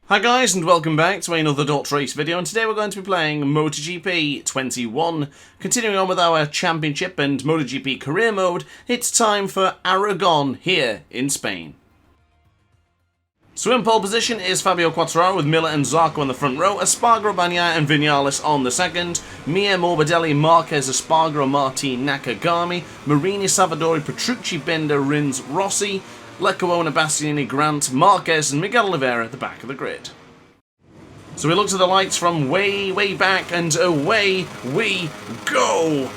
Hi guys, and welcome back to another Dot Race video, and today we're going to be playing MotoGP 21. Continuing on with our Championship and MotoGP Career Mode, it's time for Aragon here in Spain. So in pole position is Fabio Quartararo with Miller and Zarco in the front row, Espargaro, Bagnaia and Vinales on the second, Mir, Morbidelli, Marquez, Espargaro, Martin, Nakagami, Marini, Savadori, Petrucci, Binder, Rins, Rossi, Leccarona, Bastianini, Grant, Marquez and Miguel Oliveira at the back of the grid. So we look to the lights from way back and away we go.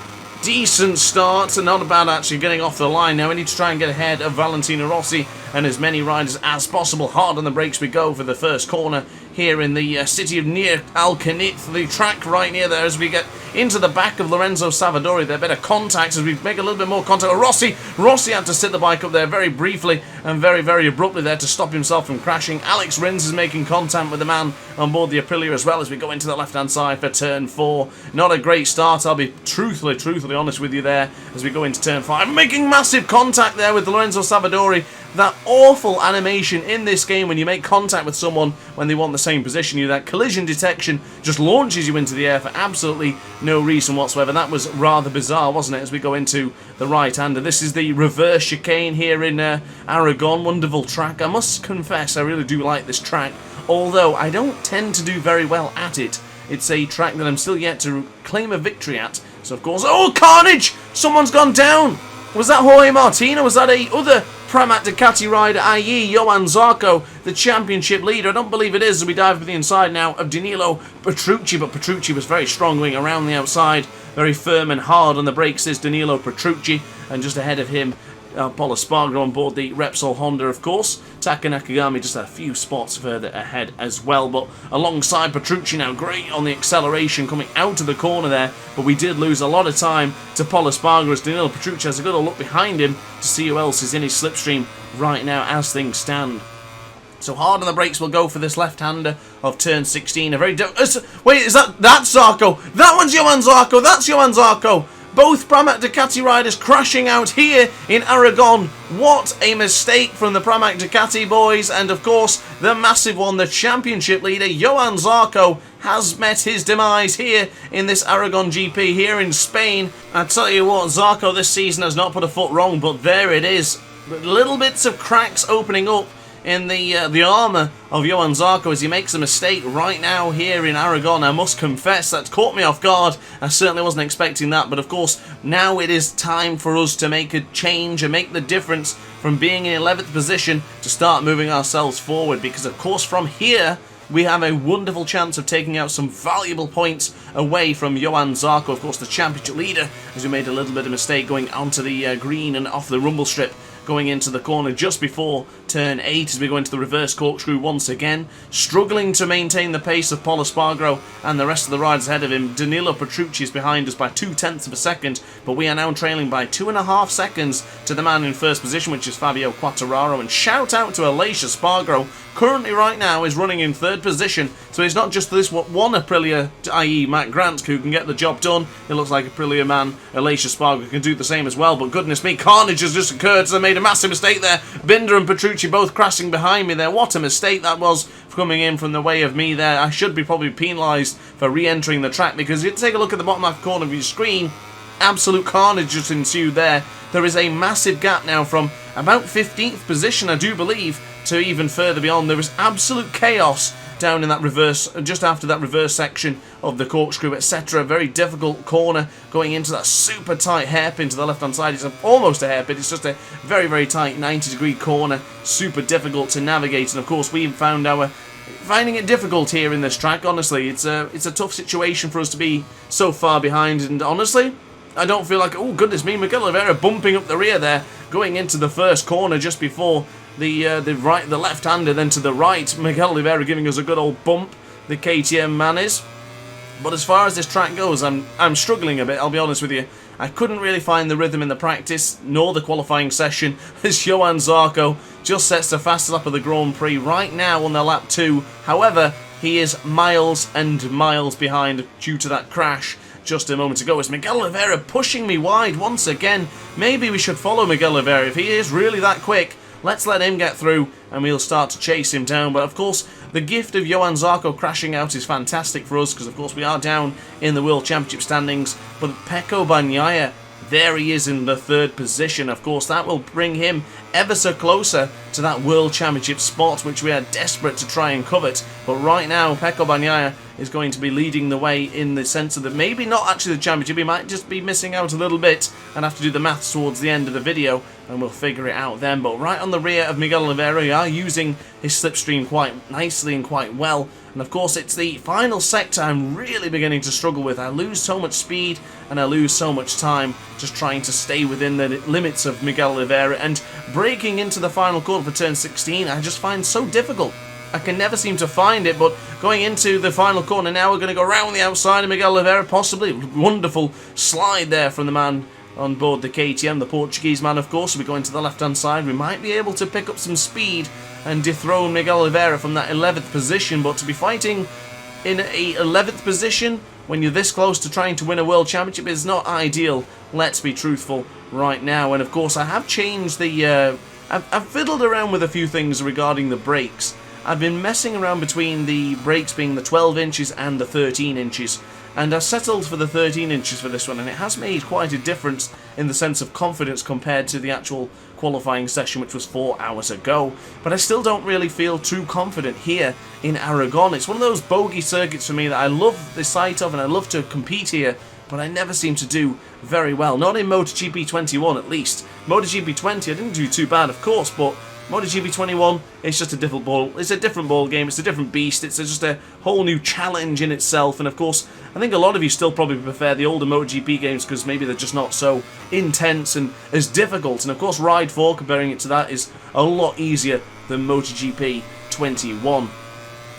Decent start, and not bad actually getting off the line. Now we need to try and get ahead of Valentino Rossi and as many riders as possible. Hard on the brakes we go for the first corner here in the city of near Alcanit, the track right near there as we get into the back of Lorenzo Savadori. There, better contact as we make a little bit more contact. Rossi had to sit the bike up there very briefly and very abruptly there to stop himself from crashing. Alex Rins is making contact with the man on board the Aprilia as well as we go into the left-hand side for turn 4. Not a great start, I'll be truthfully honest with you there as we go into turn 5. Making massive contact there with Lorenzo Savadori. That awful animation in this game when you make contact with someone when they want the same position. That collision detection just launches you into the air for absolutely no reason whatsoever. That was rather bizarre, wasn't it, as we go into the right-hander. This is the reverse chicane here in Aragon. Wonderful track. I must confess, I really do like this track, although I don't tend to do very well at it. It's a track that I'm still yet to claim a victory at. So, of course... Oh, carnage! Someone's gone down! Was that Jorge Martin or was that a other Pramac Ducati rider, i.e. Johan Zarco, the championship leader? I don't believe it is as we dive to the inside now of Danilo Petrucci, but Petrucci was very strong going around the outside, very firm and hard on the brakes is Danilo Petrucci, and just ahead of him Paul Espargaro on board the Repsol Honda, of course. Taka Nakagami just a few spots further ahead as well, but alongside Petrucci now, great on the acceleration coming out of the corner there, but we did lose a lot of time to Paul Espargaro as Danilo Petrucci has a good look behind him to see who else is in his slipstream right now as things stand. So hard on the brakes we'll go for this left-hander of turn 16. Wait, is that's Zarco? That one's Johan Zarco. That's Johan Zarco. Both Pramac Ducati riders crashing out here in Aragon. What a mistake from the Pramac Ducati boys. And of course, the massive one, the championship leader, Johan Zarco, has met his demise here in this Aragon GP here in Spain. I tell you what, Zarco this season has not put a foot wrong, but there it is. Little bits of cracks opening up in the armour of Johan Zarco as he makes a mistake right now here in Aragon. I must confess that's caught me off guard. I certainly wasn't expecting that, but of course now it is time for us to make a change and make the difference from being in 11th position to start moving ourselves forward, because of course from here we have a wonderful chance of taking out some valuable points away from Johan Zarco, of course the championship leader, as we made a little bit of mistake going onto the green and off the rumble strip going into the corner just before turn 8 as we go into the reverse corkscrew once again. Struggling to maintain the pace of Paul Espargaro and the rest of the riders ahead of him. Danilo Petrucci is behind us by 0.2 of a second, but we are now trailing by 2.5 seconds to the man in first position, which is Fabio Quartararo. And shout out to Aleix Espargaro, currently right now is running in third position, so it's not just this one Aprilia, i.e. Matt Grant, who can get the job done. It looks like Aprilia man Aleix Espargaro can do the same as well, but goodness me, carnage has just occurred, so they made a massive mistake there. Binder and Petrucci both crashing behind me there. What a mistake that was coming in from the way of me there. I should be probably penalised for re-entering the track, because if you take a look at the bottom left corner of your screen, absolute carnage just ensued there. There is a massive gap now from about 15th position, I do believe, to even further beyond. There is absolute chaos down in that reverse, just after that reverse section of the corkscrew, etc. Very difficult corner going into that super tight hairpin to the left hand side. It's almost a hairpin, it's just a very tight 90-degree corner, super difficult to navigate. And of course we've finding it difficult here in this track. Honestly, it's a tough situation for us to be so far behind, and honestly I don't feel like, oh goodness me, Miguel Oliveira bumping up the rear there going into the first corner just before the left-hander, then to the right. Miguel Oliveira giving us a good old bump, the KTM man is. But as far as this track goes, I'm struggling a bit, I'll be honest with you. I couldn't really find the rhythm in the practice, nor the qualifying session, as Johan Zarco just sets the fastest lap of the Grand Prix right now on their lap 2. However, he is miles and miles behind due to that crash just a moment ago. It's Miguel Oliveira pushing me wide once again. Maybe we should follow Miguel Oliveira if he is really that quick. let's let him get through and we'll start to chase him down. But of course, the gift of Johann Zarco crashing out is fantastic for us because of course we are down in the World Championship standings. But Pecco Bagnaia, there he is in the 3rd position. Of course, that will bring him ever so closer to that World Championship spot, which we are desperate to try and covet. But right now, Pecco Bagnaia is going to be leading the way in the sense of that maybe not actually the championship, he might just be missing out a little bit and have to do the maths towards the end of the video, and we'll figure it out then. But right on the rear of Miguel Oliveira, we are using his slipstream quite nicely and quite well. And of course, it's the final sector I'm really beginning to struggle with. I lose so much speed and I lose so much time just trying to stay within the limits of Miguel Oliveira. And breaking into the final corner for turn 16, I just find so difficult. I can never seem to find it, but going into the final corner now, we're going to go around the outside of Miguel Oliveira, possibly. Wonderful slide there from the man on board the KTM, the Portuguese man, of course. We go into the left-hand side. We might be able to pick up some speed and dethrone Miguel Oliveira from that 11th position, but to be fighting in a 11th position when you're this close to trying to win a World Championship is not ideal, let's be truthful right now. And of course, I have changed the... I've fiddled around with a few things regarding the brakes. I've been messing around between the brakes being the 12 inches and the 13 inches. And I've settled for the 13 inches for this one, and it has made quite a difference in the sense of confidence compared to the actual qualifying session, which was 4 hours ago. But I still don't really feel too confident here in Aragon. It's one of those bogey circuits for me that I love the sight of, and I love to compete here, but I never seem to do very well. Not in MotoGP 21, at least. MotoGP 20, I didn't do too bad, of course, but MotoGP 21, it's just a different ball. It's a different ball game. It's a different beast. It's just a whole new challenge in itself. And of course, I think a lot of you still probably prefer the older MotoGP games because maybe they're just not so intense and as difficult. And of course, Ride 4, comparing it to that, is a lot easier than MotoGP 21.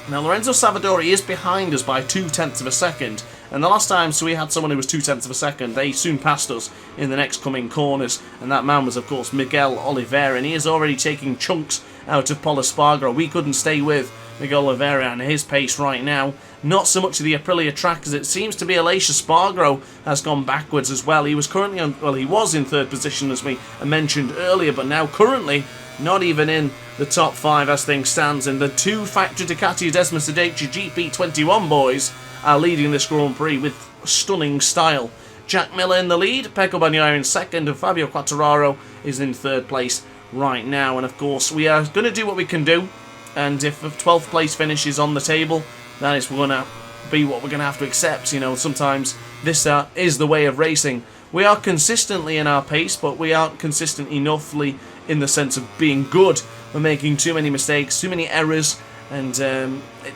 Now, Lorenzo Savadori is behind us by 0.2 of a second. And the last time we had someone who was 0.2 of a second, they soon passed us in the next coming corners. And that man was, of course, Miguel Oliveira. And he is already taking chunks out of Pol Espargaro. We couldn't stay with Miguel Oliveira and his pace right now. Not so much of the Aprilia track, as it seems to be Aleix Espargaro has gone backwards as well. He was currently on, well, he was in 3rd position, as we mentioned earlier, but now currently not even in the top 5 as things stands. And the 2-factor Ducati Desma Sedici GP21 boys are leading this Grand Prix with stunning style. Jack Miller in the lead, Pecco Bagnaia in 2nd, and Fabio Quartararo is in 3rd place right now. And of course, we are going to do what we can do, and if a 12th place finish is on the table, that is going to be what we're going to have to accept. You know, sometimes this is the way of racing. We are consistently in our pace, but we aren't consistent enoughly in the sense of being good. We're making too many mistakes, too many errors, and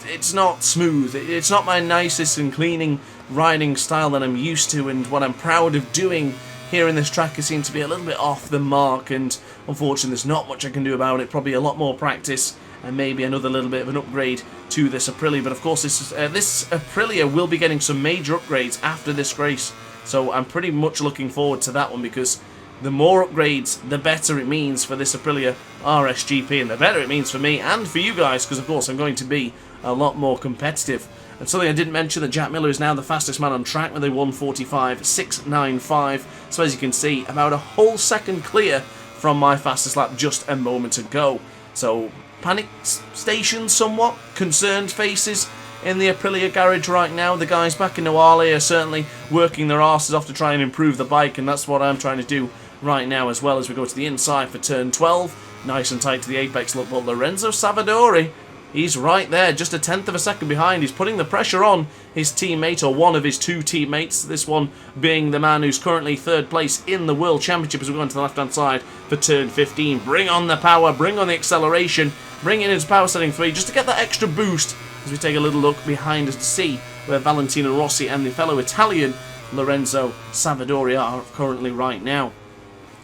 it's not smooth. It's not my nicest and cleaning riding style that I'm used to, and what I'm proud of doing here in this track. It seems to be a little bit off the mark, and unfortunately there's not much I can do about it. Probably a lot more practice and maybe another little bit of an upgrade to this Aprilia. But of course, this Aprilia will be getting some major upgrades after this race, so I'm pretty much looking forward to that one, because the more upgrades, the better it means for this Aprilia RSGP, and the better it means for me and for you guys, because of course I'm going to be a lot more competitive. And something I didn't mention, that Jack Miller is now the fastest man on track with a 1:45.695. So as you can see, about a whole second clear from my fastest lap just a moment ago. So panic station somewhat, concerned faces in the Aprilia garage right now. The guys back in Noale are certainly working their asses off to try and improve the bike, and that's what I'm trying to do right now as well, as we go to the inside for turn 12. Nice and tight to the apex look, but Lorenzo Savadori, he's right there, just a 1/10 of a second behind. He's putting the pressure on his teammate, or one of his 2 teammates, this one being the man who's currently 3rd place in the World Championship, as we go into the left-hand side for turn 15. Bring on the power, bring on the acceleration, bring in his power setting 3, just to get that extra boost, as we take a little look behind us to see where Valentino Rossi and the fellow Italian Lorenzo Savadori are currently right now.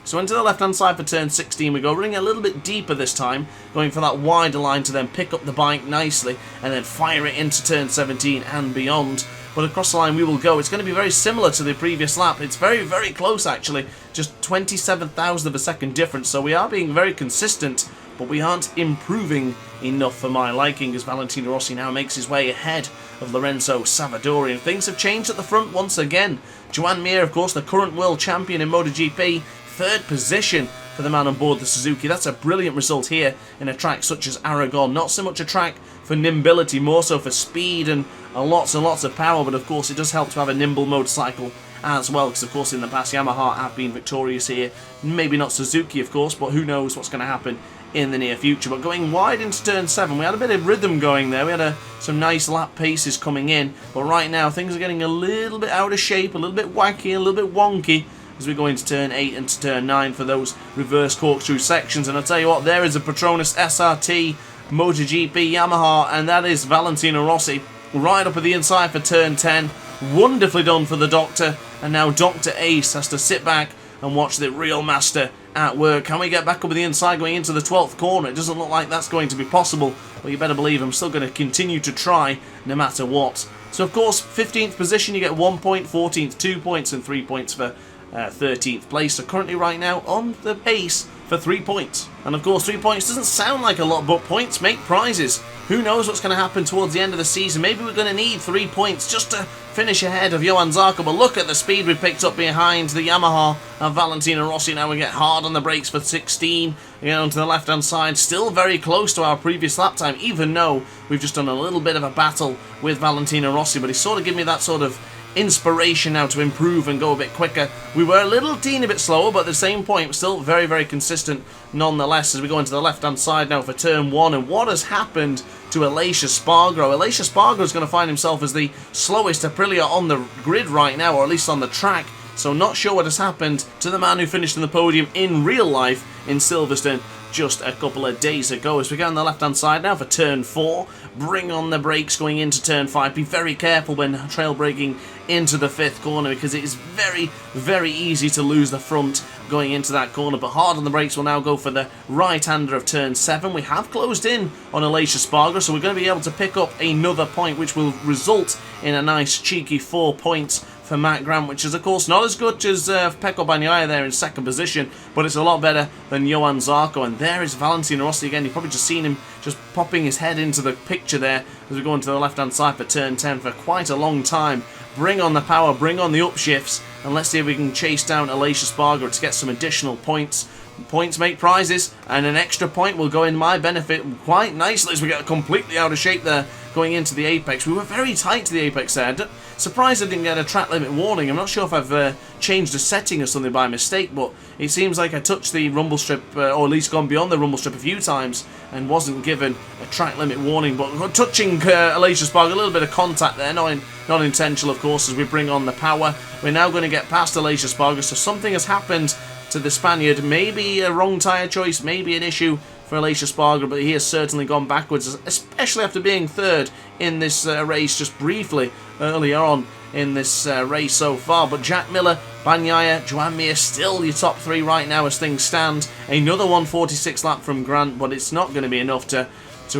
So into the left-hand side for turn 16 we go, running a little bit deeper this time, going for that wider line to then pick up the bike nicely and then fire it into turn 17 and beyond. But across the line we will go. It's going to be very similar to the previous lap. It's very, very close actually, just 27,000 of a second difference. So we are being very consistent, but we aren't improving enough for my liking, as Valentino Rossi now makes his way ahead of Lorenzo Savadori. And things have changed at the front once again. Joan Mir, of course, the current world champion in MotoGP, 3rd position. for the man on board the Suzuki. That's a brilliant result here in a track such as Aragon. Not so much a track for nimbility, more so for speed and lots of power, but of course it does help to have a nimble motorcycle as well, because of course in the past Yamaha have been victorious here. Maybe not Suzuki, of course, but who knows what's going to happen in the near future. But going wide into turn 7, we had a bit of rhythm going there. We had some nice lap paces coming in, but right now things are getting a little bit out of shape, a little bit wacky, a little bit wonky as we go into turn 8 and to turn 9 for those reverse corkscrew sections. And I'll tell you what, there is a Petronas SRT MotoGP Yamaha, and that is Valentino Rossi right up at the inside for turn 10. Wonderfully done for the Doctor, and now Dr. Ace has to sit back and watch the real master at work. Can we get back up at the inside going into the 12th corner? It doesn't look like that's going to be possible, but you better believe I'm still going to continue to try no matter what. So of course, 15th position you get 1 point, 14th 2 points, and 3 points for 13th place. So currently right now on the pace for 3 points. And of course 3 points doesn't sound like a lot, but points make prizes. Who knows what's going to happen towards the end of the season? Maybe we're going to need 3 points just to finish ahead of Johann Zarco. But look at the speed we picked up behind the Yamaha of Valentino Rossi. Now we get hard on the brakes for 16. Again onto the left hand side, still very close to our previous lap time, even though we've just done a little bit of a battle with Valentino Rossi. But he's sort of given me that sort of inspiration now to improve and go a bit quicker. We were a little teeny bit slower, but at the same point still very consistent nonetheless as we go into the left hand side now for turn 1. And what has happened to Aleix Espargaro? Aleix Espargaro is going to find himself as the slowest Aprilia on the grid right now, or at least on the track. So not sure what has happened to the man who finished on the podium in real life in Silverstone just a couple of days ago. As we go on the left hand side now for turn 4, bring on the brakes going into turn 5. Be very careful when trail braking into the 5th corner, because it is very easy to lose the front going into that corner. But hard on the brakes will now go for the right-hander of turn 7. We have closed in on Aleix Espargaro, so we're going to be able to pick up another point, which will result in a nice cheeky 4 points for Matt Grant, which is of course not as good as Pecco Bagnaia there in 2nd position, but it's a lot better than Johann Zarco. And there is Valentino Rossi again. You've probably just seen him just popping his head into the picture there as we go into the left hand side for turn 10 for quite a long time. Bring on the power, bring on the upshifts, and let's see if we can chase down Aleix Espargaro to get some additional points. Points make prizes, and an extra point will go in my benefit quite nicely as we get completely out of shape there going into the apex. We were very tight to the apex there. Surprised I didn't get a track limit warning. I'm not sure if I've changed a setting or something by mistake, but it seems like I touched the rumble strip, or at least gone beyond the rumble strip a few times and wasn't given a track limit warning. But touching Aleix Espargaro, a little bit of contact there, not intentional of course, as we bring on the power. We're now going to get past Aleix Espargaro, so something has happened to the Spaniard. Maybe a wrong tyre choice, maybe an issue for Aleix Espargaro, but he has certainly gone backwards, especially after being 3rd in this race just briefly earlier on in this race so far. But Jack Miller, Bagnaia, Joan Mir still your top 3 right now as things stand. Another 146 lap from Grant, but it's not going to be enough to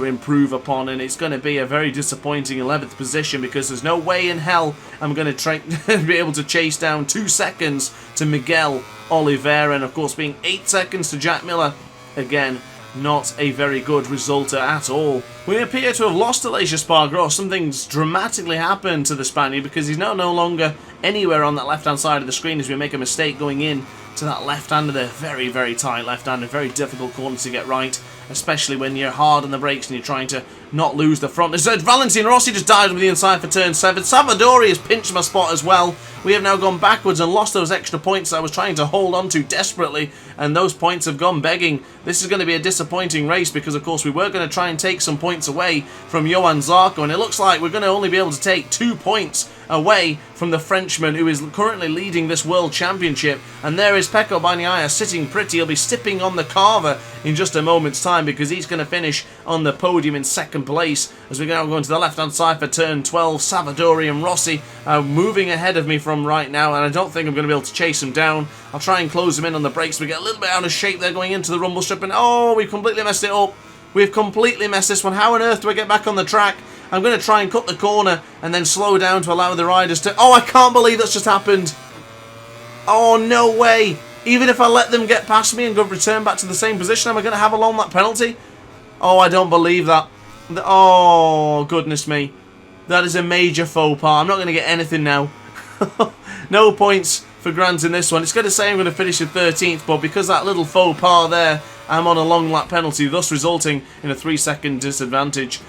improve upon, and it's going to be a very disappointing 11th position, because there's no way in hell I'm going to be able to chase down 2 seconds to Miguel Oliveira, and of course being 8 seconds to Jack Miller. Again, not a very good result at all. We appear to have lost Aleix Espargaro. Something's dramatically happened to the Spaniard, because he's now no longer anywhere on that left-hand side of the screen as we make a mistake going in to that left-hander there. Very tight left-hander, very difficult corner to get right, especially when you're hard on the brakes and you're trying to not lose the front. As Valentino Rossi just dives with the inside for turn 7. Salvadori has pinched my spot as well. We have now gone backwards and lost those extra points that I was trying to hold on to desperately, and those points have gone begging. This is going to be a disappointing race, because of course we were going to try and take some points away from Johann Zarco, and it looks like we're going to only be able to take 2 points away from the Frenchman who is currently leading this World Championship. And there is Pecco Bagnaia sitting pretty. He'll be stepping on the carver in just a moment's time, because he's going to finish on the podium in 2nd place. As we now go into the left hand side for turn 12, Salvadori and Rossi are moving ahead of me from right now, and I don't think I'm going to be able to chase them down. I'll try and close them in on the brakes. We get a little bit out of shape there going into the rumble strip, and oh, we've completely messed it up. We've completely messed this one. How on earth do I get back on the track? I'm going to try and cut the corner and then slow down to allow the riders to... Oh, I can't believe that's just happened. Oh, no way. Even if I let them get past me and go return back to the same position, am I going to have a long lap penalty? Oh, I don't believe that. Oh, goodness me. That is a major faux pas. I'm not going to get anything now. No points for Grant in this one. It's going to say I'm going to finish in 13th, but because that little faux pas there, I'm on a long lap penalty, thus resulting in a 3-second disadvantage.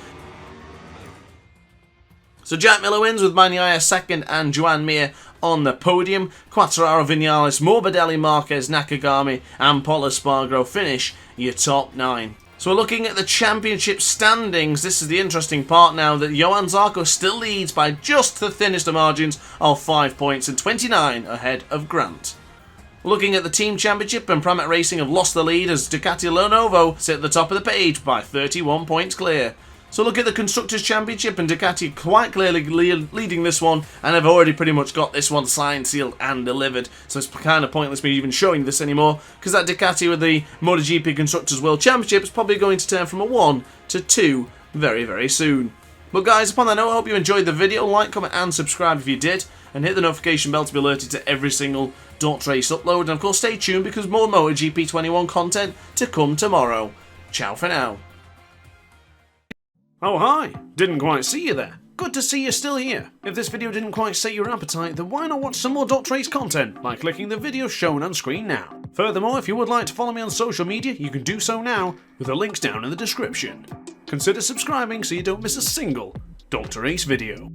So Jack Miller wins with Bagnaia second and Joan Mir on the podium. Quartararo, Vinales, Morbidelli, Marquez, Nakagami and Paul Espargaro finish your top 9. So we're looking at the championship standings. This is the interesting part now, that Johan Zarco still leads by just the thinnest of margins of 5 points and 29 ahead of Grant. Looking at the team championship, and Pramac Racing have lost the lead as Ducati Lenovo sit at the top of the page by 31 points clear. So look at the Constructors' Championship, and Ducati quite clearly leading this one, and have already pretty much got this one signed, sealed and delivered. So it's kind of pointless me even showing this anymore, because that Ducati with the MotoGP Constructors' World Championship is probably going to turn from a 1 to 2 very, very soon. But guys, upon that note, I hope you enjoyed the video. Like, comment and subscribe if you did, and hit the notification bell to be alerted to every single Dot Race upload. And of course stay tuned, because more MotoGP 21 content to come tomorrow. Ciao for now. Oh hi, didn't quite see you there. Good to see you're still here. If this video didn't quite sate your appetite, then why not watch some more Dot Race content by clicking the video shown on screen now. Furthermore, if you would like to follow me on social media, you can do so now, with the links down in the description. Consider subscribing so you don't miss a single Dot Race video.